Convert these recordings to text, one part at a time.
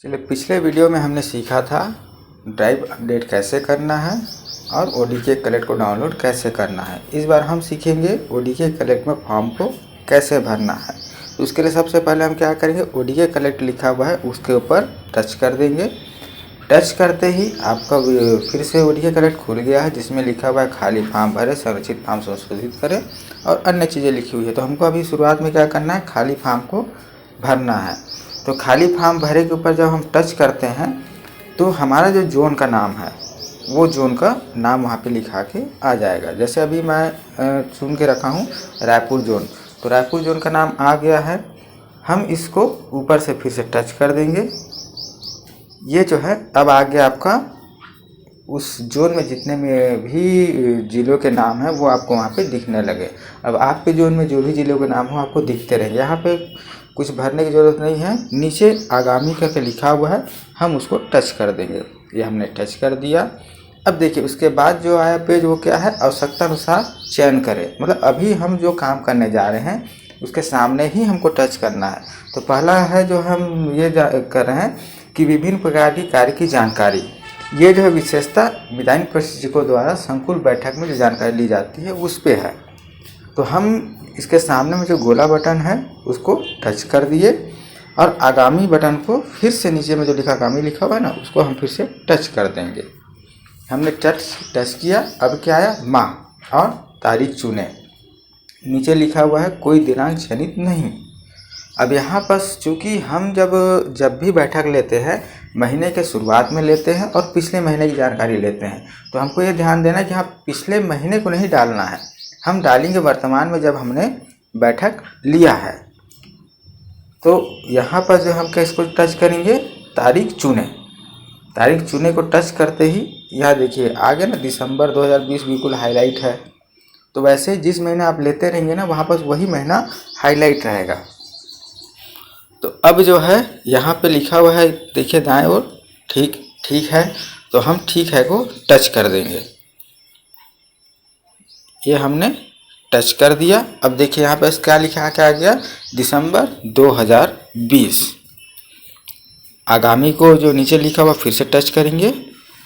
चलिए, पिछले वीडियो में हमने सीखा था ड्राइव अपडेट कैसे करना है और ओडीके कलेक्ट को डाउनलोड कैसे करना है। इस बार हम सीखेंगे ओडीके कलेक्ट में फॉर्म को कैसे भरना है। तो उसके लिए सबसे पहले हम क्या करेंगे, ओडीके कलेक्ट लिखा हुआ है उसके ऊपर टच कर देंगे। टच करते ही आपका फिर से ओडीके कलेक्ट खुल गया है, जिसमें लिखा हुआ है खाली फॉर्म भरें, संरक्षित फॉर्म संशोधित करें और अन्य चीज़ें लिखी हुई है। तो हमको अभी शुरुआत में क्या करना है, खाली फॉर्म को भरना है। तो खाली फॉर्म भरे के ऊपर जब हम टच करते हैं तो हमारा जो जोन का नाम है वो जोन का नाम वहाँ पे लिखा के आ जाएगा। जैसे अभी मैं चुन के रखा हूँ रायपुर जोन, तो रायपुर जोन का नाम आ गया है। हम इसको ऊपर से फिर से टच कर देंगे। ये जो है अब आ गया आपका उस जोन में जितने में भी ज़िलों के नाम है वो आपको वहाँ पे दिखने लगे। अब आपके जोन में जो भी ज़िलों के नाम हो आपको दिखते रहेंगे। यहाँ पे कुछ भरने की ज़रूरत नहीं है, नीचे आगामी करके लिखा हुआ है, हम उसको टच कर देंगे। ये हमने टच कर दिया। अब देखिए उसके बाद जो आया पेज वो क्या है, आवश्यकता अनुसार चयन करें। मतलब अभी हम जो काम करने जा रहे हैं उसके सामने ही हमको टच करना है। तो पहला है जो हम ये कर रहे हैं कि विभिन्न प्रकार की कार्य की जानकारी। ये जो है विशेषता विधायन प्रशिक्षकों द्वारा संकुल बैठक में जो जानकारी ली जाती है उस पे है। तो हम इसके सामने में जो गोला बटन है उसको टच कर दिए और आगामी बटन को फिर से नीचे में जो लिखा आगामी लिखा हुआ है ना उसको हम फिर से टच कर देंगे। हमने टच किया। अब क्या आया, माह और तारीख चुने। नीचे लिखा हुआ है कोई दिनांक चयनित नहीं। अब यहाँ पर चूँकि हम जब भी बैठक लेते हैं महीने के शुरुआत में लेते हैं और पिछले महीने की जानकारी लेते हैं, तो हमको ये ध्यान देना है कि हाँ पिछले महीने को नहीं डालना है, हम डालेंगे वर्तमान में जब हमने बैठक लिया है। तो यहाँ पर जो हम इसको टच करेंगे तारीख चुने। तारीख चुने को टच करते ही यहाँ देखिए आ गया ना, दिसंबर 2020 बिल्कुल हाईलाइट है। तो वैसे जिस महीना आप लेते रहेंगे ना वहाँ पर वही महीना हाईलाइट रहेगा। तो अब जो है यहाँ पे लिखा हुआ है देखिए दाएं ओर, ठीक है। तो हम ठीक है को टच कर देंगे। ये हमने टच कर दिया। अब देखिए यहाँ पे क्या लिखा क्या आ गया, दिसंबर 2020। आगामी को जो नीचे लिखा हुआ फिर से टच करेंगे।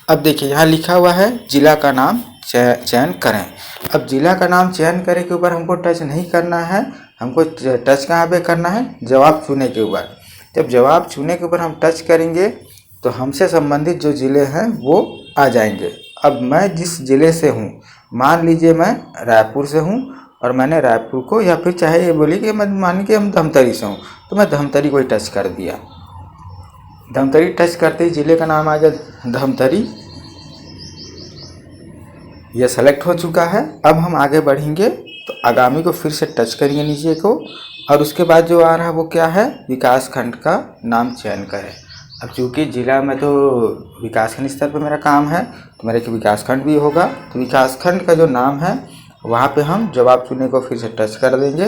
अब देखिए यहाँ लिखा हुआ है जिला का नाम चयन करें। अब जिला का नाम चयन करें के ऊपर हमको टच नहीं करना है, हमको टच कहाँ पे करना है, जवाब चुने के ऊपर। जब जवाब चुने के ऊपर हम टच करेंगे तो हमसे संबंधित जो ज़िले हैं वो आ जाएंगे। अब मैं जिस ज़िले से हूँ, मान लीजिए मैं रायपुर से हूँ और मैंने रायपुर को, या फिर चाहे ये बोलिए कि मैं मान के हम धमतरी से हूँ, तो मैं धमतरी को ही टच कर दिया। धमतरी टच करते ही ज़िले का नाम आ गया धमतरी। यह सेलेक्ट हो चुका है। अब हम आगे बढ़ेंगे तो आगामी को फिर से टच करेंगे नीचे को, और उसके बाद जो आ रहा है वो क्या है, विकास खंड का नाम चयन करें। अब चूँकि ज़िला में तो विकास खंड स्तर पर मेरा काम है तो मेरा एक विकास खंड भी होगा। तो विकास खंड का जो नाम है वहाँ पे हम जवाब चुने को फिर से टच कर देंगे।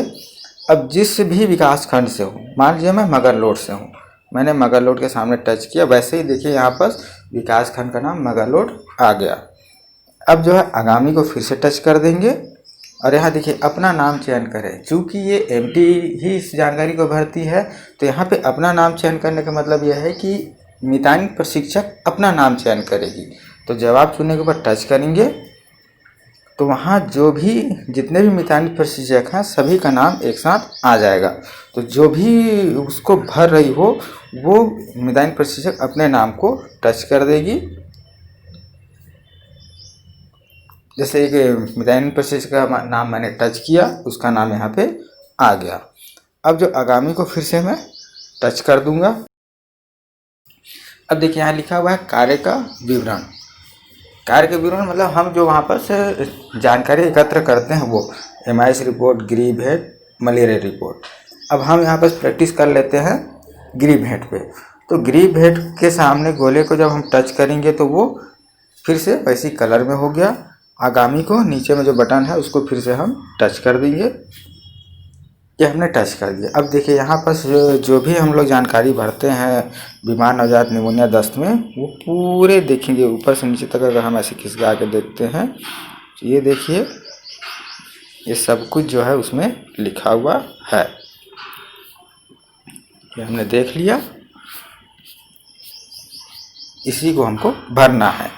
अब जिस भी विकास खंड से हूँ, मान लीजिए मैं मगरलोड से हूँ, मैंने मगरलोड के सामने टच किया, वैसे ही देखिए यहाँ पर विकास खंड का नाम मगरलोड आ गया। अब जो है आगामी को फिर से टच कर देंगे और यहाँ देखिए अपना नाम चयन करें। चूँकि ये एमटी ही इस जानकारी को भरती है तो यहाँ पे अपना नाम चयन करने का मतलब यह है कि मितान प्रशिक्षक अपना नाम चयन करेगी। तो जवाब चुनने के ऊपर टच करेंगे तो वहाँ जो भी जितने भी मितान प्रशिक्षक हैं सभी का नाम एक साथ आ जाएगा। तो जो भी उसको भर रही हो वो मितान प्रशिक्षक अपने नाम को टच कर देगी। जैसे एक मितान प्रशिक्षक का नाम मैंने टच किया, उसका नाम यहाँ पे आ गया। अब जो आगामी को फिर से मैं टच कर दूंगा। अब देखिए यहाँ लिखा हुआ है कार्य का विवरण। कार्य के विवरण मतलब हम जो वहाँ पर से जानकारी एकत्र करते हैं वो एमआईएस रिपोर्ट, ग्रीव हेड, मलेरिया रिपोर्ट। अब हम यहाँ पर प्रैक्टिस कर लेते हैं ग्रीव हेड पे। तो ग्रीव हेड के सामने गोले को जब हम टच करेंगे तो वो फिर से वैसी कलर में हो गया। आगामी को नीचे में जो बटन है उसको फिर से हम टच कर देंगे। ये हमने टच कर दिया। अब देखिए यहाँ पर जो भी हम लोग जानकारी भरते हैं बीमार नवजात निमोनिया दस्त में, वो पूरे देखेंगे ऊपर से नीचे तक। अगर हम ऐसे खिसका के देखते हैं तो ये देखिए ये सब कुछ जो है उसमें लिखा हुआ है। ये हमने देख लिया। इसी को हमको भरना है।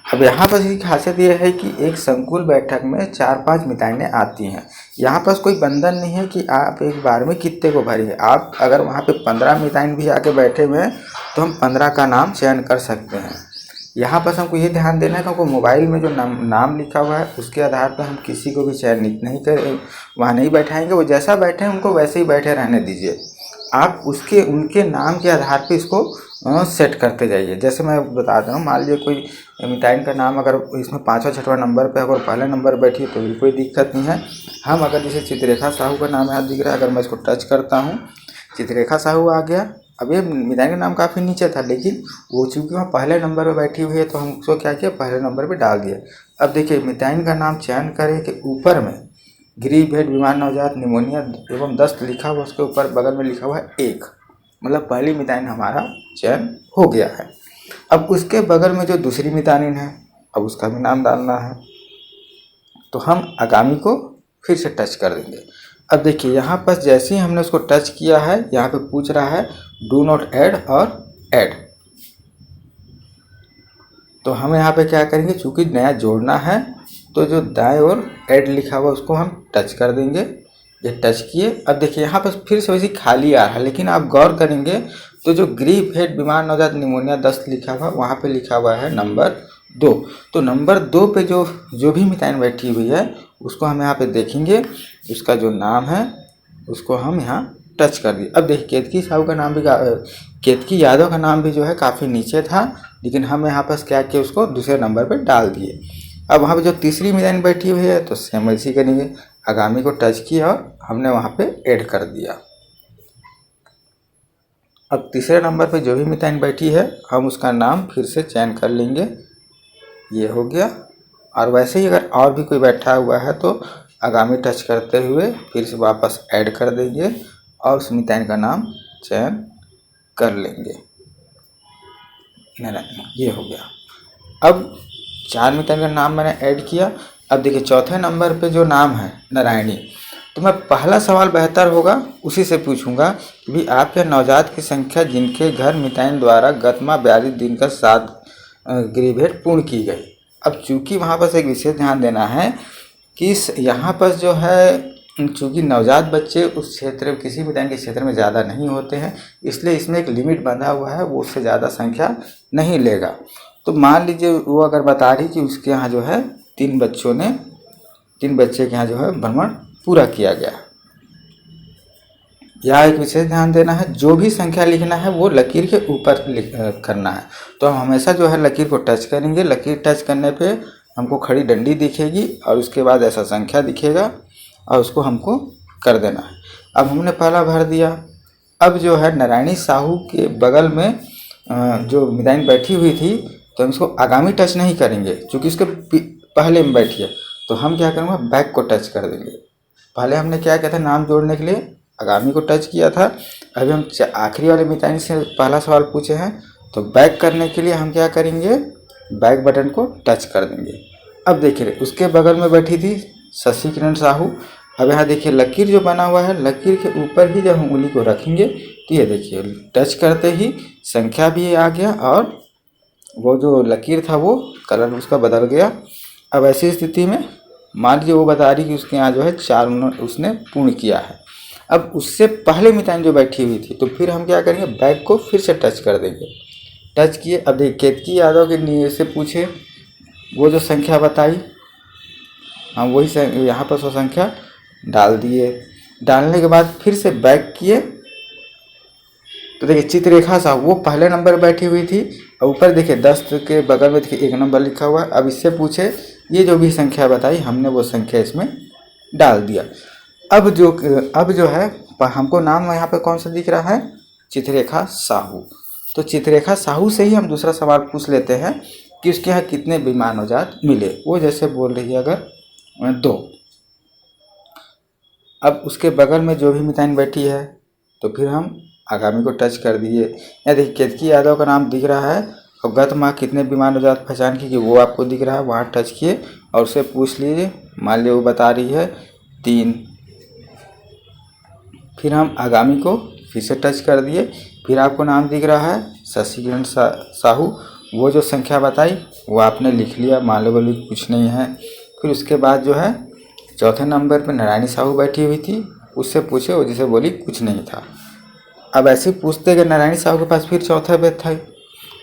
अब यहाँ पर इसकी खासियत यह है कि एक संकुल बैठक में 4-5 मिताइनें आती हैं। यहाँ पर कोई बंधन नहीं है कि आप एक बार में कितने को भरेंगे। आप अगर वहाँ पे 15 मिताइन भी आके बैठे हुए हैं तो हम 15 का नाम चयन कर सकते हैं। यहाँ पर हमको ये ध्यान देना है कि मोबाइल में जो नाम लिखा हुआ है उसके आधार पर हम किसी को भी चयनित नहीं करें, वहाँ नहीं बैठाएंगे। वो जैसा बैठे हैं उनको वैसे ही बैठे रहने दीजिए। आप उनके नाम के आधार पे इसको सेट करते जाइए। जैसे मैं बता रहा हूँ, मान लीजिए कोई मिताइन का नाम अगर इसमें 5वां 6वां नंबर पे अगर पहले नंबर बैठी तो भी कोई दिक्कत नहीं है। हम अगर जैसे चित्ररेखा साहू का नाम यहाँ दिख रहा है, अगर मैं इसको टच करता हूँ चित्ररेखा साहू आ गया। अब ये मिताइन का नाम काफ़ी नीचे था, लेकिन वो चूँकि वहाँ पहले नंबर पर बैठी हुई है तो हम उसको क्या किया, पहले नंबर पर डाल दिया। अब देखिए मिताइन का नाम चयन करें कि ऊपर में गृह भेद बीमार नवजात निमोनिया एवं दस्त लिखा हुआ, उसके ऊपर बगल में लिखा हुआ है 1, मतलब पहली मिताइन हमारा चयन हो गया है। अब उसके बगल में जो दूसरी मिताइन है अब उसका भी नाम डालना है, तो हम आगामी को फिर से टच कर देंगे। अब देखिए यहाँ पर जैसे ही हमने उसको टच किया है यहाँ पे पूछ रहा है डू नॉट ऐड और ऐड, तो हम यहाँ पे क्या करेंगे, चूँकि नया जोड़ना है तो जो दाएं ओर ऐड लिखा हुआ उसको हम टच कर देंगे। ये टच किए। अब देखिए यहाँ पर फिर से वैसे खाली आ रहा है, लेकिन आप गौर करेंगे तो जो गृह भेद बीमार नवजात निमोनिया दस्त लिखा हुआ वहाँ पे लिखा हुआ है नंबर 2। तो नंबर 2 पे जो भी मिताइन बैठी हुई है उसको हम यहाँ पे देखेंगे, उसका जो नाम है उसको हम यहाँ टच कर दिए। अब देखिए केतकी साहू का नाम भी, केतकी यादव का नाम भी जो है काफ़ी नीचे था, लेकिन हम यहाँ पर क्या किया, उसको दूसरे नंबर पर डाल दिए। अब वहाँ पे जो तीसरी मिताइन बैठी हुई है तो सेम ऐसी करेंगे, आगामी को टच किया और हमने वहाँ पे ऐड कर दिया। अब तीसरे नंबर पे जो भी मिताइन बैठी है हम उसका नाम फिर से चयन कर लेंगे, ये हो गया। और वैसे ही अगर और भी कोई बैठा हुआ है तो आगामी टच करते हुए फिर से वापस ऐड कर देंगे और उस मिताइन का नाम चयन कर लेंगे। ये हो गया। अब 4 मिताइन का नाम मैंने ऐड किया। अब देखिए चौथे नंबर पे जो नाम है नारायणी, तो मैं पहला सवाल बेहतर होगा उसी से पूछूंगा कि भी आपके नवजात की संख्या जिनके घर मिताइन द्वारा गत माह 42 दिन का 7 गृहभेद पूर्ण की गई। अब चूंकि वहाँ पर एक विशेष ध्यान देना है कि यहाँ पर जो है चूँकि नवजात बच्चे उस क्षेत्र किसी मिताइन के क्षेत्र में ज़्यादा नहीं होते हैं, इसलिए इसमें एक लिमिट बंधा हुआ है, वो उससे ज़्यादा संख्या नहीं लेगा। तो मान लीजिए वो अगर बता रही कि उसके यहाँ जो है 3 बच्चे के यहाँ जो है भ्रमण पूरा किया गया। यहाँ एक विशेष ध्यान देना है, जो भी संख्या लिखना है वो लकीर के ऊपर करना है। तो हम हमेशा जो है लकीर को टच करेंगे, लकीर टच करने पे हमको खड़ी डंडी दिखेगी और उसके बाद ऐसा संख्या दिखेगा और उसको हमको कर देना है। अब हमने पहला भर दिया। अब जो है नारायणी साहू के बगल में जो मिताइन बैठी हुई थी तो हम इसको आगामी टच नहीं करेंगे, क्योंकि उसके पहले में बैठी है। तो हम क्या करेंगे, बैक को टच कर देंगे। पहले हमने क्या किया था, नाम जोड़ने के लिए आगामी को टच किया था। अभी हम आखिरी वाले मिताइन से पहला सवाल पूछे हैं, तो बैक करने के लिए हम क्या करेंगे, बैक बटन को टच कर देंगे। अब देखिए उसके बगल में बैठी थी शशि किरण साहू। अब यहाँ देखिए लकीर जो बना हुआ है, लकीर के ऊपर ही जब हम उंगली को रखेंगे तो ये देखिए टच करते ही संख्या भी आ गया और वो जो लकीर था वो कलर उसका बदल गया। अब ऐसी स्थिति में मान लीजिए वो बता रही कि उसके यहाँ जो है 4 उसने पूर्ण किया है। अब उससे पहले मिताइन जो बैठी हुई थी, तो फिर हम क्या करेंगे, बैक को फिर से टच कर देंगे। टच किए। अब देखिए केतकी यादव के से पूछे, वो जो संख्या बताई हम वही यहाँ पर वो संख्या डाल दिए। डालने के बाद फिर से बैक किए तो देखिए चित्ररेखा साहू वो पहले नंबर पर बैठी हुई थी और ऊपर देखिए दस्त के बगल में देखिए 1 नंबर लिखा हुआ है। अब इससे पूछे, ये जो भी संख्या बताई हमने वो संख्या इसमें डाल दिया। अब जो है हमको नाम यहाँ पे कौन सा दिख रहा है, चित्ररेखा साहू। तो चित्ररेखा साहू से ही हम दूसरा सवाल पूछ लेते हैं कि उसके यहाँ कितने बीमार नवजात मिले। वो जैसे बोल रही है अगर 2। अब उसके बगल में जो भी मिताइन बैठी है तो फिर हम आगामी को टच कर दिए। या देखिए केतकी यादव का नाम दिख रहा है और गत माह कितने बीमार नवजात पहचान की, वो आपको दिख रहा है, वहाँ टच किए और उससे पूछ लीजिए। मान लीजिए वो बता रही है 3, फिर हम आगामी को फिर से टच कर दिए। फिर आपको नाम दिख रहा है शशि किरण साहू, वो जो संख्या बताई वो आपने लिख लिया, मान लो बोली कुछ नहीं है। फिर उसके बाद जो है चौथे नंबर पे नारायणी साहू बैठी हुई थी, उससे पूछे, वो जिसे बोली कुछ नहीं था। अब ऐसे पूछते गए, नारायणी साहू के पास फिर चौथा वेद था,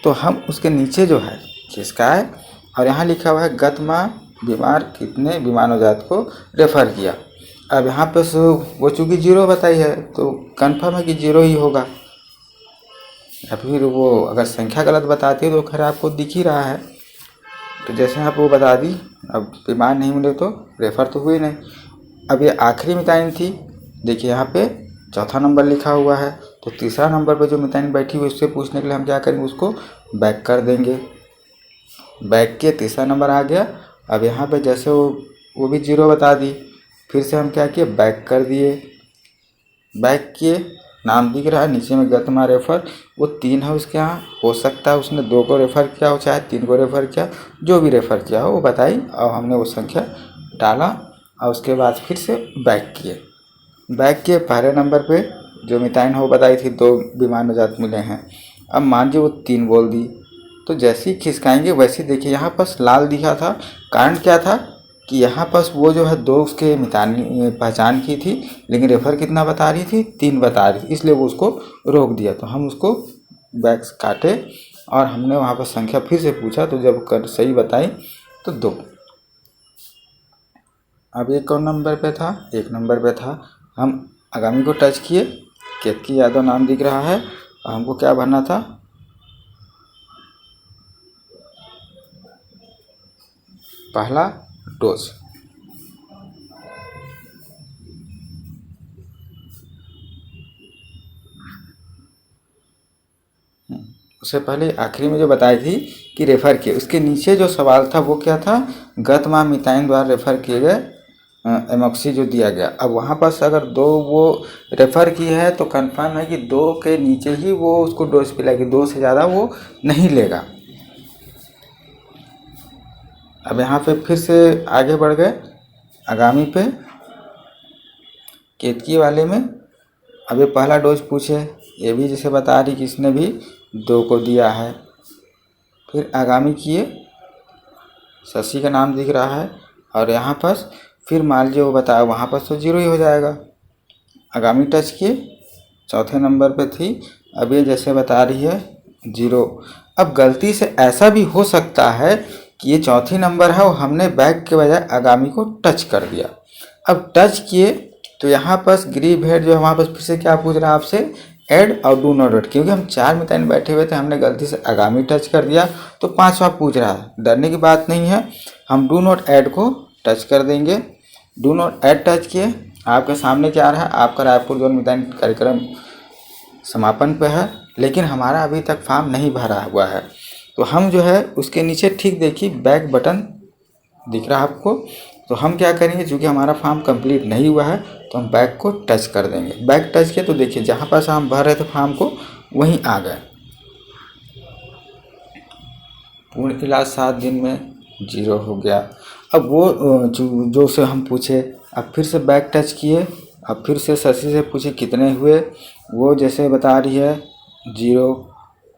तो हम उसके नीचे जो है खिसका है और यहाँ लिखा हुआ है गत माह बीमार कितने बीमार नवजात को रेफ़र किया। अब यहाँ पे वो चूँकि 0 बताई है तो कन्फर्म है कि 0 ही होगा, या फिर वो अगर संख्या गलत बताती है तो खैर आपको दिख ही रहा है। तो जैसे आप वो बता दी, अब बीमार नहीं मिले तो रेफ़र तो हुई नहीं। अब ये आखिरी मिताइन थी, देखिए यहाँ पे चौथा नंबर लिखा हुआ है, तो तीसरा नंबर पे जो मिताइन बैठी हुई उससे पूछने के लिए हम क्या करेंगे, उसको बैक कर देंगे। बैक किए, तीसरा नंबर आ गया। अब यहाँ पे जैसे वो भी 0 बता दी, फिर से हम क्या किए, बैक कर दिए। बैक किए, नाम दिख रहा है नीचे में गतमा रेफ़र, वो 3 है उसके यहाँ, हो सकता है उसने 2 को रेफ़र किया हो, चाहे 3 को रेफ़र किया, जो भी रेफ़र किया हो वो बताई और हमने वो संख्या डाला और उसके बाद फिर से बैक किए। बैक किए, पहले नंबर पे जो मिताइन हो बताई थी 2 बीमार नवजात मिले हैं। अब मान लीजिए वो 3 बोल दी, तो जैसे ही खिसकाएंगे वैसे ही देखिए यहाँ पास लाल दिखा था। कारण क्या था कि यहाँ पास वो जो है 2 उसके मितानी पहचान की थी, लेकिन रेफ़र कितना बता रही थी, 3 बता रही थी, इसलिए वो उसको रोक दिया। तो हम उसको बैक्स काटे और हमने वहाँ पर संख्या फिर से पूछा, तो जब सही बताई तो 2। अब ये कौन नंबर पे था, 1 नंबर पे था। हम आगामी को टच किए, केतकी यादव नाम दिख रहा है और हमको क्या भरना था, पहला डोज। उससे पहले आखिरी में जो बताई थी कि रेफ़र किए, उसके नीचे जो सवाल था वो क्या था, गत माह मिताइन द्वारा रेफ़र किए गए एमॉक्सी जो दिया गया। अब वहाँ पर अगर 2 वो रेफ़र की है तो कंफर्म है कि 2 के नीचे ही वो उसको डोज पिलाएगी, 2 से ज़्यादा वो नहीं लेगा। अब यहाँ पे फिर से आगे बढ़ गए आगामी पे, केतकी वाले में। अब ये पहला डोज पूछे, ये भी जैसे बता रही कि इसने भी 2 को दिया है। फिर आगामी किए, शशि का नाम दिख रहा है और यहाँ पर फिर मान लीजिए वो बताया, वहाँ पर तो 0 ही हो जाएगा। आगामी टच किए, चौथे नंबर पे थी, अब ये जैसे बता रही है 0। अब गलती से ऐसा भी हो सकता है कि ये चौथी नंबर है और हमने बैक के बजाय आगामी को टच कर दिया। अब टच किए तो यहाँ पर ग्रीव हेड जो है वहाँ पर फिर से क्या पूछ रहा है आपसे, ऐड और डू नॉट ऐड, क्योंकि हम 4 मिताइन बैठे हुए थे, हमने गलती से आगामी टच कर दिया तो 5वां पूछ रहा है। डरने की बात नहीं है, हम डू नॉट ऐड को टच कर देंगे। डू नॉट ऐड टच किए, आपके सामने क्या आ रहा है, आपका रायपुर जोन मिताइन कार्यक्रम समापन पे है, लेकिन हमारा अभी तक फॉर्म नहीं भरा हुआ है। तो हम जो है उसके नीचे ठीक देखिए बैक बटन दिख रहा है आपको, तो हम क्या करेंगे, चूँकि हमारा फॉर्म कंप्लीट नहीं हुआ है तो हम बैक को टच कर देंगे। बैक टच किए तो देखिए जहाँ पास हम भर रहे थे फॉर्म को वहीं आ गए। पूर्ण इलाज 7 दिन में 0 हो गया। अब वो जो से हम पूछे, अब फिर से बैक टच किए, अब फिर से शशि से पूछे कितने हुए, वो जैसे बता रही है 0।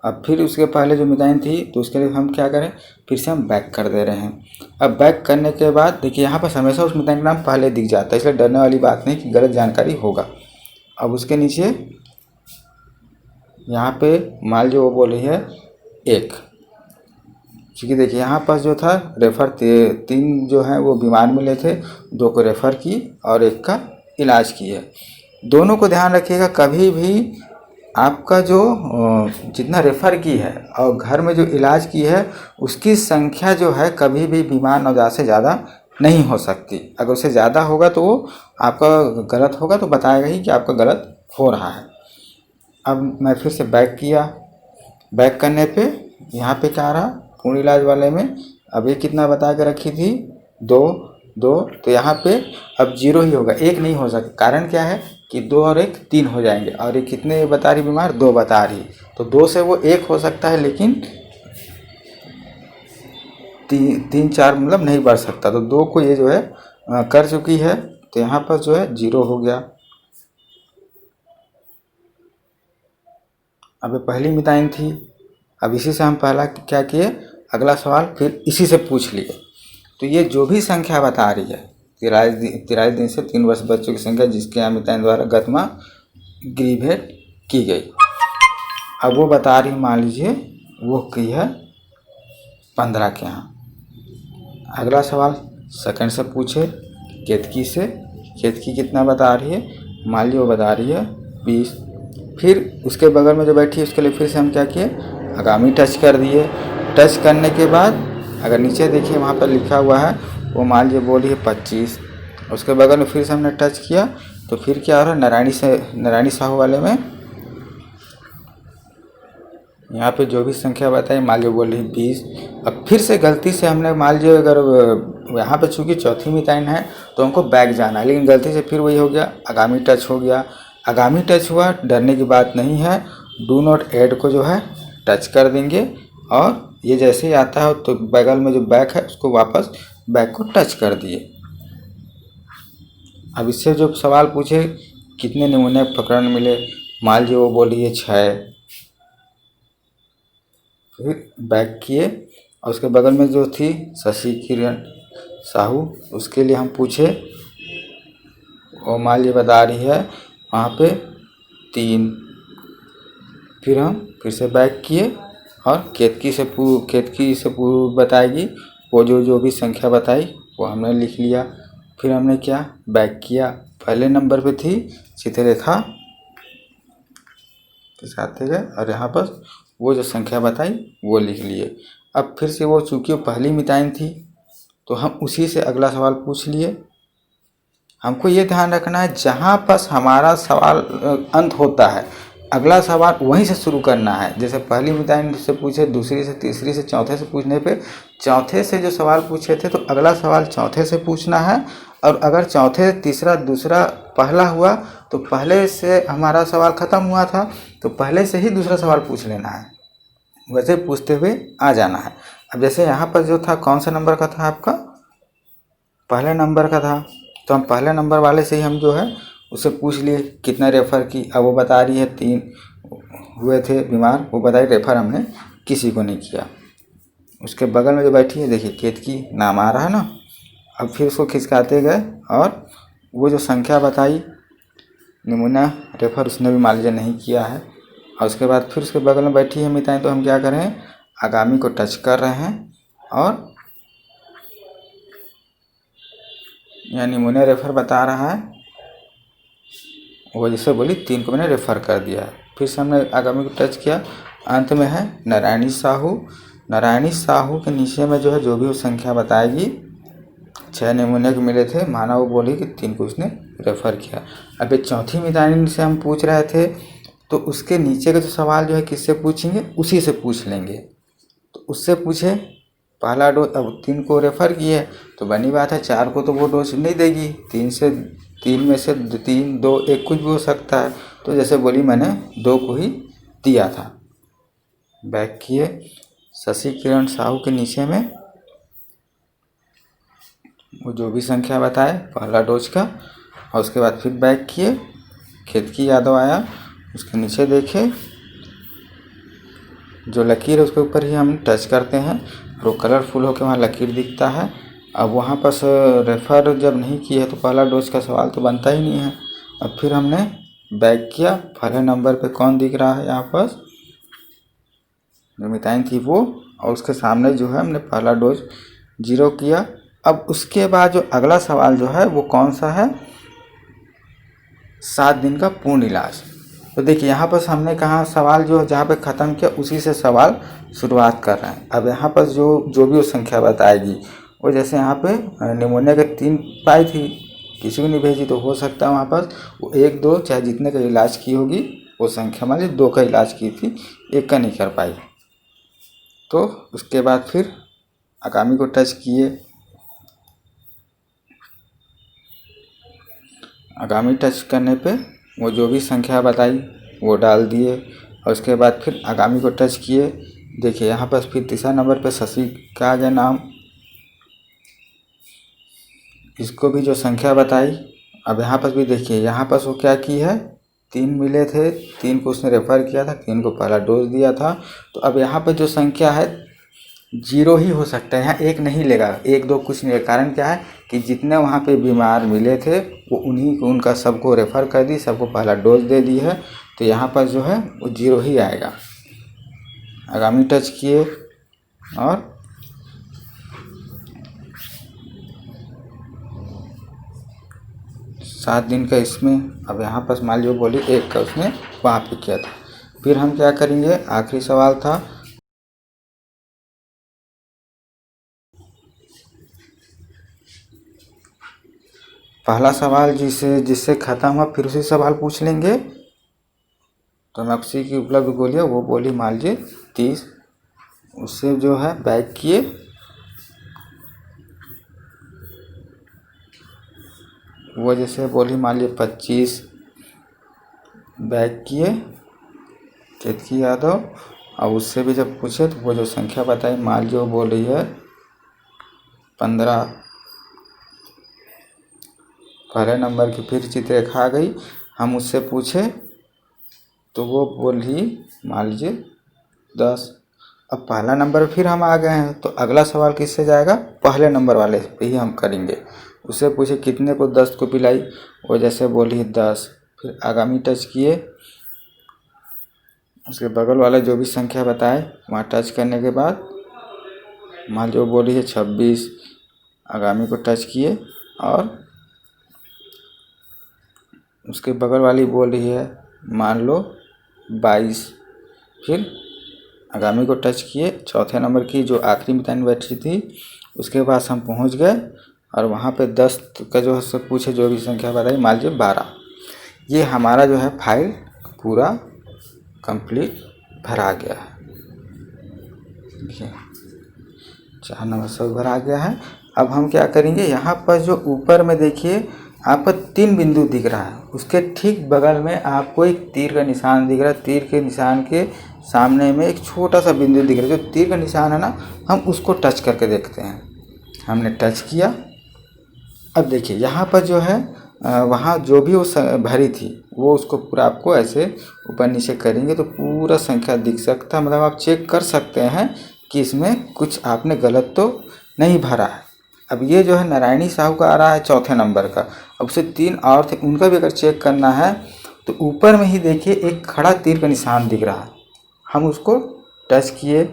अब फिर उसके पहले जो मिताइन थी तो उसके लिए हम क्या करें, फिर से हम बैक कर दे रहे हैं। अब बैक करने के बाद देखिए यहाँ पर हमेशा उस मिताइन का नाम पहले दिख जाता है, इसलिए डरने वाली बात नहीं कि गलत जानकारी होगा। अब उसके नीचे यहाँ पे मान लीजिए वो बोल रही है 1, क्योंकि देखिए यहाँ पास जो था रेफ़र 3 जो हैं वो बीमार मिले थे, 2 को रेफ़र की और 1 का इलाज की है। दोनों को ध्यान रखिएगा, कभी भी आपका जो जितना रेफ़र की है और घर में जो इलाज की है उसकी संख्या जो है कभी भी बीमार नवजात से ज़्यादा नहीं हो सकती। अगर उससे ज़्यादा होगा तो वो आपका गलत होगा, तो बताएगा ही कि आपका गलत हो रहा है। अब मैं फिर से बैक किया, बैक करने पे यहाँ पे क्या आ रहा, पूर्ण इलाज वाले में अब ये कितना बता के रखी थी 2, तो यहाँ पे अब 0 ही होगा, 1 नहीं हो सकता। कारण क्या है कि 2 और 1 3 हो जाएंगे, और ये कितने बता रही बीमार, 2 बता रही, तो 2 से वो 1 हो सकता है, लेकिन 3-4 मतलब नहीं बढ़ सकता। तो 2 को ये जो है कर चुकी है, तो यहाँ पर जो है 0 हो गया। अब ये पहली मिताइन थी, अब इसी से हम पहला क्या किए, अगला सवाल फिर इसी से पूछ लिए। तो ये जो भी संख्या बता रही है 43 दिन से 3 वर्ष बच्चों की संख्या जिसके यहाँ मिताइन द्वारा गत माह गृह भेंट की गई, अब वो बता रही, मान लीजिए वो की है 15 के यहाँ। अगला सवाल सेकंड से पूछे केतकी से, केतकी कितना बता रही है, मान लीजिए वो बता रही है 20। फिर उसके बगल में जो बैठी है उसके लिए फिर से हम क्या किए, आगामी टच कर दिए। टच करने के बाद अगर नीचे देखिए वहाँ पर लिखा हुआ है, वो मान लीजिए बोल रही है 25। उसके बगल में फिर से हमने टच किया तो फिर क्या हो रहा है, नारायणी साहू वाले में यहाँ पे जो भी संख्या बताई मान लीजिए बोल रही 20। अब फिर से गलती से हमने मान लीजिए अगर यहाँ पे चूँकि चौथी मिताइन है तो हमको बैक जाना है, लेकिन गलती से फिर वही हो गया, आगामी टच हो गया। आगामी टच हुआ, डरने की बात नहीं है, डू नॉट ऐड को जो है टच कर देंगे और ये जैसे ही आता है तो बगल में जो बैक है उसको वापस बैक को टच कर दिए। अब इससे जो सवाल पूछे कितने नमूने प्रकरण मिले, मान लीजिए वो बोली है 6। फिर बैक किए और उसके बगल में जो थी शशि किरण साहू, उसके लिए हम पूछे, वो मान लीजिए बता रही है वहाँ पे 3। फिर हम फिर से बैक किए और केतकी से बताएगी, वो जो भी संख्या बताई वो हमने लिख लिया। फिर हमने क्या बैक किया, पहले नंबर पे थी सीधे रेखा के साथ गए और यहाँ पर वो जो संख्या बताई वो लिख लिए। अब फिर से वो चूँकि पहली मिताइन थी तो हम उसी से अगला सवाल पूछ लिए। हमको ये ध्यान रखना है जहाँ पर हमारा सवाल अंत होता है अगला सवाल वहीं से शुरू करना है। जैसे पहली मिताइन से पूछे, दूसरी से, तीसरी से, चौथे से पूछने पे चौथे से जो सवाल पूछे थे तो अगला सवाल चौथे से पूछना है। और अगर चौथे तीसरा दूसरा पहला हुआ तो पहले से हमारा सवाल ख़त्म हुआ था तो पहले से ही दूसरा सवाल पूछ लेना है, वैसे पूछते हुए आ जाना है। अब जैसे यहाँ पर जो था कौन सा नंबर का था आपका, पहले नंबर का था, तो हम पहले नंबर वाले से ही हम जो है उससे पूछ लिए कितना रेफ़र की। अब वो बता रही है 3 हुए थे बीमार, वो बताई रेफ़र हमने किसी को नहीं किया। उसके बगल में जो बैठी है देखिए केतकी नाम आ रहा है ना। अब फिर उसको खिसकाते गए और वो जो संख्या बताई नमूना रेफ़र उसने भी मान लीजिए नहीं किया है। और उसके बाद फिर उसके बगल में बैठी है मिताएं, तो हम क्या कर रहे हैं, आगामी को टच कर रहे हैं और यहाँ नमूना रेफ़र बता रहा है, वो जैसे बोली 3 को मैंने रेफ़र कर दिया है। फिर से हमने आगामी को टच किया, अंत में है नारायणी साहू। नारायणी साहू के नीचे में जो है जो भी वो संख्या बताएगी, 6 नमूने के मिले थे, माना वो बोली कि 3 को उसने रेफ़र किया। अब ये चौथी मिताइन से हम पूछ रहे थे तो उसके नीचे का जो सवाल जो है किससे पूछेंगे, उसी से पूछ लेंगे। तो उससे पूछे पहला डोज, अब 3 को रेफ़र किए तो बनी बात है 4 को तो वो डोज नहीं देगी, 3 में से 3, 2, 1 कुछ भी हो सकता है। तो जैसे बोली मैंने 2 को ही दिया था। बैक किए, शशि किरण साहू के नीचे में वो जो भी संख्या बताए पहला डोज का, और उसके बाद फिर बैक किए, केतकी यादव आया, उसके नीचे देखे जो लकीर है उसके ऊपर ही हम टच करते हैं, वो कलरफुल होकर वहाँ लकीर दिखता है। अब वहाँ पर रेफ़र जब नहीं किया है तो पहला डोज का सवाल तो बनता ही नहीं है। अब फिर हमने बैक किया, पहले नंबर पे कौन दिख रहा है यहाँ पर, जो मिताइन थी वो, और उसके सामने जो है हमने पहला डोज 0 किया। अब उसके बाद जो अगला सवाल जो है वो कौन सा है, 7 दिन का पूर्ण इलाज। तो देखिए यहाँ पर हमने कहा सवाल जो जहाँ पे ख़त्म किया उसी से सवाल शुरुआत कर रहे हैं। अब यहाँ पर जो भी वो संख्या बताएगी, वो जैसे यहाँ पे निमोनिया के 3 पाई थी, किसी को नहीं भेजी, तो हो सकता है वहाँ पर वो 1, 2 चाहे जितने का इलाज की होगी वो संख्या मान लीजिए 2 का इलाज की थी, 1 का नहीं कर पाई। तो उसके बाद फिर आगामी को टच किए, आगामी टच करने पे वो जो भी संख्या बताई वो डाल दिए, और उसके बाद फिर आगामी को टच किए। देखिए यहाँ पर फिर तीसरा नंबर पे शशि का आ गया नाम, इसको भी जो संख्या बताई। अब यहाँ पर भी देखिए यहाँ पर वो क्या की है, 3 मिले थे, 3 को उसने रेफ़र किया था, 3 को पहला डोज दिया था। तो अब यहाँ पर जो संख्या है 0 ही हो सकता है, यहाँ 1 नहीं लेगा, 1 2 कुछ नहीं लेगा। कारण क्या है कि जितने वहाँ पे बीमार मिले थे वो उन्हीं को उनका सबको रेफ़र कर दी, सबको पहला डोज दे दी है। तो यहाँ पर जो है वो 0 ही आएगा। आगामी टच किए और 7 दिन का इसमें, अब यहाँ पर मान लीजिए बोली 1 का उसने वहाँ पे किया था। फिर हम क्या करेंगे, आखिरी सवाल था, पहला सवाल जिससे ख़त्म हुआ फिर उसी सवाल पूछ लेंगे। तो मैक्सी की उपलब्ध गोलियाँ, वो बोली मान लीजिए 30, उससे जो है बैक किए, वो जैसे बोली मान लीजिए 25 बैक किए केतकी यादव। और उससे भी जब पूछे तो वो जो संख्या बताई मान लीजिए वो बोल रही है 15। पहले नंबर की फिर चित्ररेखा आ गई, हम उससे पूछे तो वो बोली मान लीजिए 10। अब पहला नंबर फिर हम आ गए हैं तो अगला सवाल किससे जाएगा, पहले नंबर वाले पे ही हम करेंगे। उससे पूछे कितने को 10 को पिलाई, वो जैसे बोली 10। फिर आगामी टच किए, उसके बगल वाला जो भी संख्या बताए वहाँ टच करने के बाद मान लो बोली है 26। आगामी को टच किए और उसके बगल वाली बोल रही है मान लो 22। फिर आगामी को टच किए, चौथे नंबर की जो आखिरी मितान बैटरी थी उसके पास हम पहुंच गए और वहां पे 10 का जो है पूछे जो भी संख्या बताई मान लीजिए 12। ये हमारा जो है फाइल पूरा कंप्लीट भरा गया है। देखिए 4 नंबर सब भरा गया है। अब हम क्या करेंगे, यहाँ पर जो ऊपर में देखिए आपको 3 बिंदु दिख रहा है, उसके ठीक बगल में आपको एक तीर का निशान दिख रहा है। तीर के निशान के सामने में एक छोटा सा बिंदु दिख रहा है, जो तीर का निशान है ना, हम उसको टच करके देखते हैं। हमने टच किया। अब देखिए यहाँ पर जो है वहाँ जो भी वो भरी थी वो उसको पूरा आपको ऐसे ऊपर नीचे करेंगे तो पूरा संख्या दिख सकता है। मतलब आप चेक कर सकते हैं कि इसमें कुछ आपने गलत तो नहीं भरा है। अब ये जो है नारायणी साहू का आ रहा है चौथे नंबर का। अब उसे 3 और थे, उनका भी अगर चेक करना है तो ऊपर में ही देखिए एक खड़ा तीर का निशान दिख रहा है। हम उसको टच किए।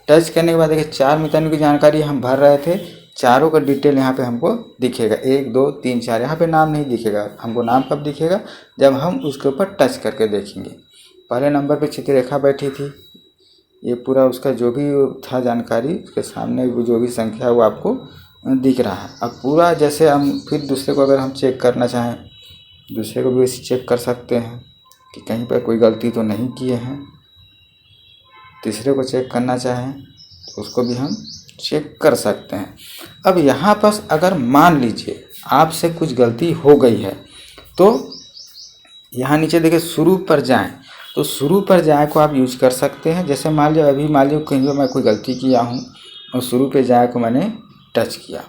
टच करने के बाद देखिए 4 मितानों की जानकारी हम भर रहे थे, चारों का डिटेल यहाँ पे हमको दिखेगा। 1 2 3 4, यहाँ पे नाम नहीं दिखेगा। हमको नाम कब दिखेगा, जब हम उसके ऊपर टच करके देखेंगे। पहले नंबर पे चित्ररेखा बैठी थी, ये पूरा उसका जो भी था जानकारी उसके सामने वो जो भी संख्या वो आपको दिख रहा है। अब पूरा जैसे हम फिर दूसरे को अगर हम चेक करना चाहें, दूसरे को भी वैसे चेक कर सकते हैं कि कहीं पर कोई गलती तो नहीं किए हैं। तीसरे को चेक करना चाहें तो उसको भी हम चेक कर सकते हैं। अब यहाँ पर अगर मान लीजिए आपसे कुछ गलती हो गई है तो यहाँ नीचे देखिए शुरू पर जाएं, तो शुरू पर जाएं को आप यूज कर सकते हैं। जैसे मान लीजिए अभी मान लीजिए कहीं पर मैं कोई गलती किया हूँ और शुरू पे जाए को मैंने टच किया,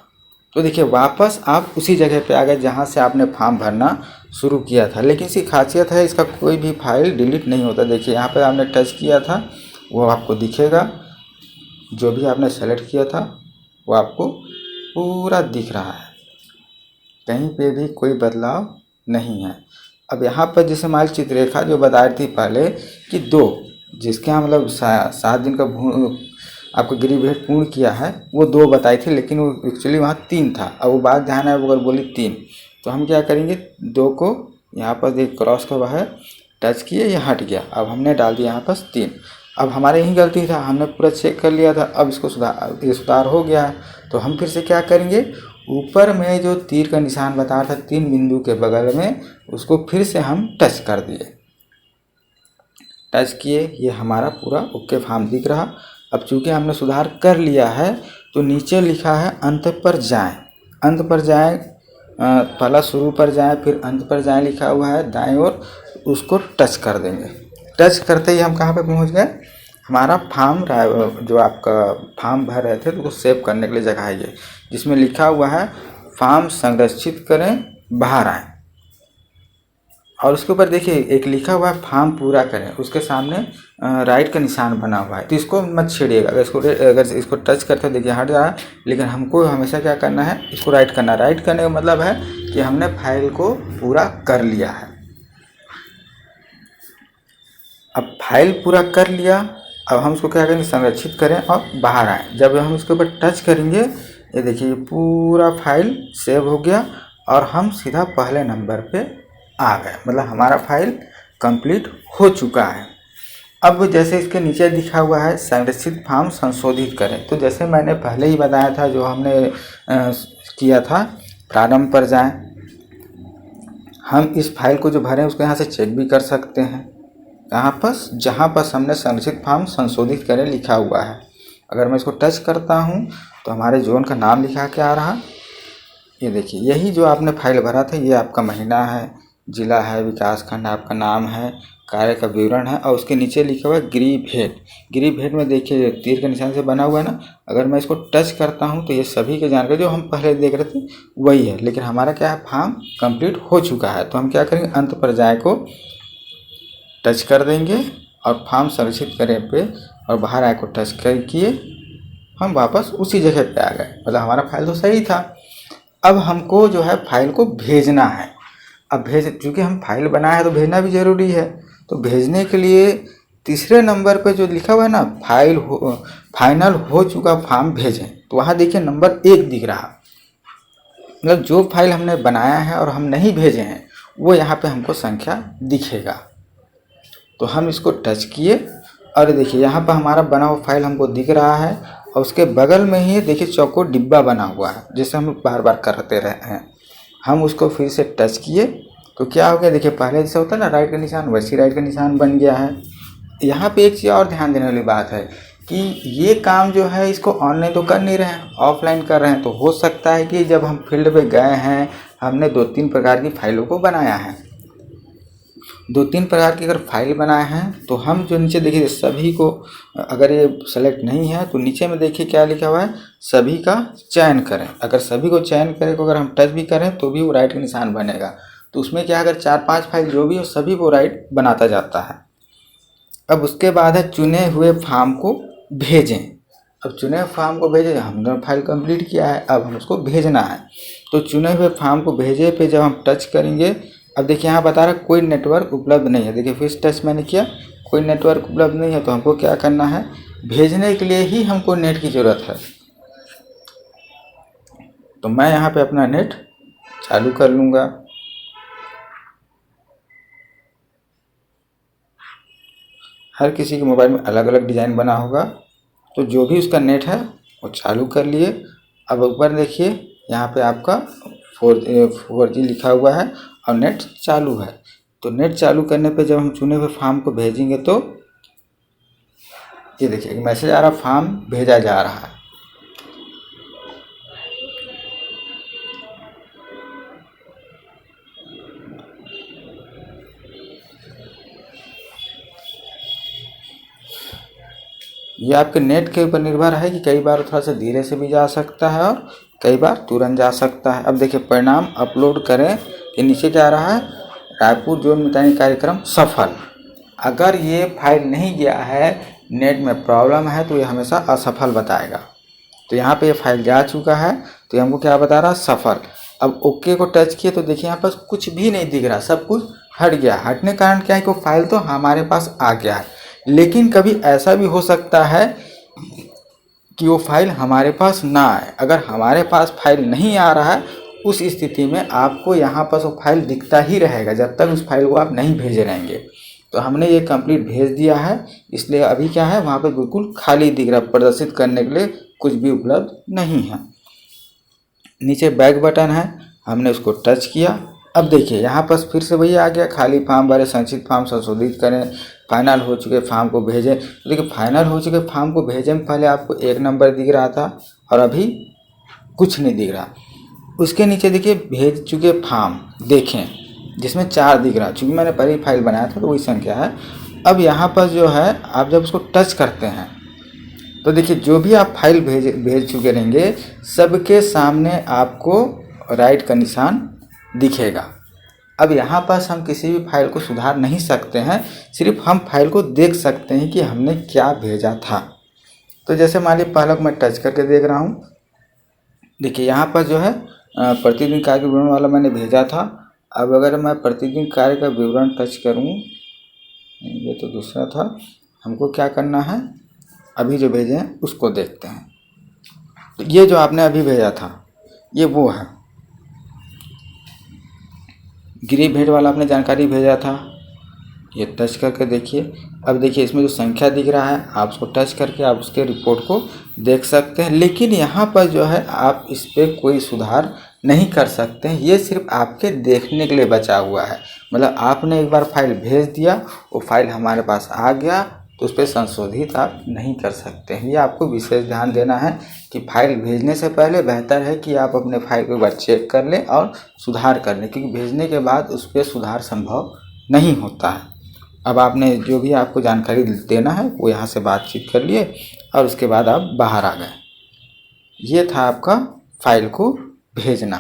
तो देखिए वापस आप उसी जगह पे आ गए जहाँ से आपने फॉर्म भरना शुरू किया था। लेकिन इसकी खासियत है इसका कोई भी फाइल डिलीट नहीं होता। देखिए यहाँ पे आपने टच किया था वो आपको दिखेगा, जो भी आपने सेलेक्ट किया था वो आपको पूरा दिख रहा है, कहीं पे भी कोई बदलाव नहीं है। अब यहाँ पर जैसे हमारी चित्ररेखा जो बता रही थी पहले कि 2 जिसके यहाँ मतलब 7 दिन का आपको गिरिभेट पूर्ण किया है वो 2 बताई थी, लेकिन वो एक्चुअली वहाँ 3 था। अब वो बात ध्यान है, अगर बोली 3 तो हम क्या करेंगे, 2 को यहाँ पर एक क्रॉस का है टच किए, ये हट गया। अब हमने डाल दिया यहाँ पर 3। अब हमारे यही गलती था, हमने पूरा चेक कर लिया था। अब इसको सुधार हो गया है। तो हम फिर से क्या करेंगे, ऊपर में जो तीर का निशान बता रहा था 3 बिंदु के बगल में, उसको फिर से हम टच कर दिए। टच किए, ये हमारा पूरा ओके फॉर्म दिख रहा। अब चूंकि हमने सुधार कर लिया है तो नीचे लिखा है अंत पर जाएं। अंत पर जाएं, पहला शुरू पर जाएं फिर अंत पर जाएं लिखा हुआ है दाएं ओर, उसको टच कर देंगे। टच करते ही हम कहाँ पे पहुँच गए, हमारा फॉर्म जो आपका फॉर्म भर रहे थे तो उसको सेव करने के लिए जगह है ये, जिसमें लिखा हुआ है फॉर्म संरक्षित करें बाहर आएँ। और उसके ऊपर देखिए एक लिखा हुआ है फॉर्म पूरा करें, उसके सामने राइट का निशान बना हुआ है, तो इसको मत छेड़िएगा। अगर इसको टच करते देखिए हट जा रहा है, लेकिन हमको हमेशा क्या करना है, इसको राइट करना। राइट करने का मतलब है कि हमने फाइल को पूरा कर लिया है। अब फाइल पूरा कर लिया, अब हम उसको क्या करेंगे, संरक्षित करें और बाहर आए। जब हम इसके ऊपर टच करेंगे, ये देखिए पूरा फाइल सेव हो गया और हम सीधा पहले नंबर पे आ गए, मतलब हमारा फाइल कंप्लीट हो चुका है। अब जैसे इसके नीचे लिखा हुआ है संरक्षित फॉर्म संशोधित करें, तो जैसे मैंने पहले ही बताया था, जो हमने किया था, प्रारंभ पर जाएं। हम इस फाइल को जो भरें उसको यहाँ से चेक भी कर सकते हैं। यहाँ पर जहाँ पर हमने संरक्षित फॉर्म संशोधित करें लिखा हुआ है, अगर मैं इसको टच करता हूँ तो हमारे जोन का नाम लिखा के आ रहा। ये देखिए यही जो आपने फाइल भरा था, ये आपका महीना है, जिला है, विकास खंड आपका नाम है, कार्य का विवरण है, और उसके नीचे लिखा हुआ है गृह भेद। गृह भेद में देखिए तीर के निशान से बना हुआ है ना, अगर मैं इसको टच करता हूँ तो ये सभी के जानकारी जो हम पहले देख रहे थे वही है, लेकिन हमारा क्या है, फॉर्म कंप्लीट हो चुका है। तो हम क्या करेंगे, अंत पर जाए को टच कर देंगे और फॉर्म संरक्षित करें पे और बाहर आए को टच कर किए, हम वापस उसी जगह पे आ गए, मतलब हमारा फाइल तो सही था। अब हमको जो है फाइल को भेजना है। अब चूँकि हम फाइल बनाए हैं तो भेजना भी ज़रूरी है, तो भेजने के लिए तीसरे नंबर पे जो लिखा हुआ है ना, फाइनल हो चुका फॉर्म भेजें, तो वहाँ देखिए नंबर 1 दिख रहा, मतलब जो फाइल हमने बनाया है और हम नहीं भेजे हैं वो यहाँ पे हमको संख्या दिखेगा। तो हम इसको टच किए और देखिए यहाँ पर हमारा बना हुआ फाइल हमको दिख रहा है, और उसके बगल में ही देखिए चौकोर डिब्बा बना हुआ है, जैसे हम बार बार करते रहे हैं। हम उसको फिर से टच किए तो क्या हो गया, देखिए पहले जैसे होता है ना राइट का निशान, वैसे राइट का निशान बन गया है। यहाँ पे एक चीज़ और ध्यान देने वाली बात है कि ये काम जो है इसको ऑनलाइन तो कर नहीं रहे हैं, ऑफलाइन कर रहे हैं। तो हो सकता है कि जब हम फील्ड पे गए हैं, हमने 2-3 प्रकार की फाइलों को बनाया है, 2-3 प्रकार की अगर फाइल बनाए हैं, तो हम जो नीचे देखिए सभी को, अगर ये सेलेक्ट नहीं है तो नीचे में देखिए क्या लिखा हुआ है, सभी का चयन करें। अगर सभी को चयन करें को अगर हम टच भी करें तो भी वो राइट का निशान बनेगा। तो उसमें क्या, अगर 4-5 फाइल जो भी हो सभी को राइट बनाता जाता है। अब उसके बाद है चुने हुए फॉर्म को भेजें। अब चुने हुए फॉर्म को भेजें, हमने फाइल कंप्लीट किया है, अब हम उसको भेजना है। तो चुने हुए फॉर्म को भेजे पे जब हम टच करेंगे, अब देखिए यहाँ बता रहा है कोई नेटवर्क उपलब्ध नहीं है। देखिए फिर टच मैंने किया, कोई नेटवर्क उपलब्ध नहीं है, तो हमको क्या करना है, भेजने के लिए ही हमको नेट की ज़रूरत है। तो मैं यहाँ पे अपना नेट चालू कर लूँगा। हर किसी के मोबाइल में अलग अलग डिज़ाइन बना होगा, तो जो भी उसका नेट है वो चालू कर लिए। अब ऊपर देखिए यहाँ पे आपका 4G लिखा हुआ है और नेट चालू है। तो नेट चालू करने पे जब हम चुने हुए फॉर्म को भेजेंगे तो ये देखिए एक मैसेज आ रहा, फॉर्म भेजा जा रहा है। ये आपके नेट के ऊपर निर्भर है कि कई बार थोड़ा सा धीरे से भी जा सकता है और कई बार तुरंत जा सकता है। अब देखिए परिणाम अपलोड करें कि नीचे क्या आ रहा है, रायपुर जोन मितानी कार्यक्रम सफल। अगर ये फाइल नहीं गया है, नेट में प्रॉब्लम है, तो ये हमेशा असफल बताएगा। तो यहाँ पे ये फाइल जा चुका है, तो हमको क्या बता रहा है, सफल। अब ओके को टच किए तो देखिए यहाँ पर कुछ भी नहीं दिख रहा, सब कुछ हट गया। हटने के कारण क्या है कि वो फाइल तो हमारे पास आ गया है, लेकिन कभी ऐसा भी हो सकता है कि वो फाइल हमारे पास ना आए। अगर हमारे पास फाइल नहीं आ रहा है, उस स्थिति में आपको यहाँ पर वो फाइल दिखता ही रहेगा जब तक उस फाइल को आप नहीं भेजे रहेंगे। तो हमने ये कंप्लीट भेज दिया है, इसलिए अभी क्या है, वहाँ पे बिल्कुल खाली दिख रहा है, प्रदर्शित करने के लिए कुछ भी उपलब्ध नहीं है। नीचे बैक बटन है, हमने उसको टच किया। अब देखिए यहाँ पर फिर से वही आ गया, खाली फॉर्म भरे, संचित फॉर्म संशोधित करें, फाइनल हो चुके फॉर्म को भेजें। तो देखिए फाइनल हो चुके फॉर्म को भेजें में पहले आपको 1 नंबर दिख रहा था और अभी कुछ नहीं दिख रहा। उसके नीचे देखिए भेज चुके फॉर्म देखें, जिसमें 4 दिख रहा, चूँकि मैंने पहले फाइल बनाया था तो वही संख्या है। अब यहाँ पर जो है आप जब उसको टच करते हैं तो देखिए जो भी आप फाइल भेज चुके रहेंगे, सबके सामने आपको राइट का निशान दिखेगा। अब यहाँ पास हम किसी भी फाइल को सुधार नहीं सकते हैं, सिर्फ हम फाइल को देख सकते हैं कि हमने क्या भेजा था। तो जैसे मान लीजिए पहला मैं टच करके देख रहा हूँ, देखिए यहाँ पर जो है प्रतिदिन कार्य के विवरण वाला मैंने भेजा था। अब अगर मैं प्रतिदिन कार्य का विवरण टच करूँ, ये तो दूसरा था, हमको क्या करना है, अभी जो भेजे हैं उसको देखते हैं। तो ये जो आपने अभी भेजा था ये वो है, गिरी भेड़ वाला आपने जानकारी भेजा था, ये टच करके देखिए। अब देखिए इसमें जो संख्या दिख रहा है, आप उसको टच करके आप उसके रिपोर्ट को देख सकते हैं, लेकिन यहाँ पर जो है आप इस पर कोई सुधार नहीं कर सकते हैं। ये सिर्फ आपके देखने के लिए बचा हुआ है। मतलब आपने एक बार फाइल भेज दिया, वो फाइल हमारे पास आ गया, तो उस पर संशोधित आप नहीं कर सकते हैं। ये आपको विशेष ध्यान देना है कि फाइल भेजने से पहले बेहतर है कि आप अपने फाइल को एक बार चेक कर लें और सुधार कर लें, क्योंकि भेजने के बाद उस पर सुधार संभव नहीं होता है। अब आपने जो भी आपको जानकारी देना है वो यहाँ से बातचीत कर लिए और उसके बाद आप बाहर आ गए। ये था आपका फाइल को भेजना।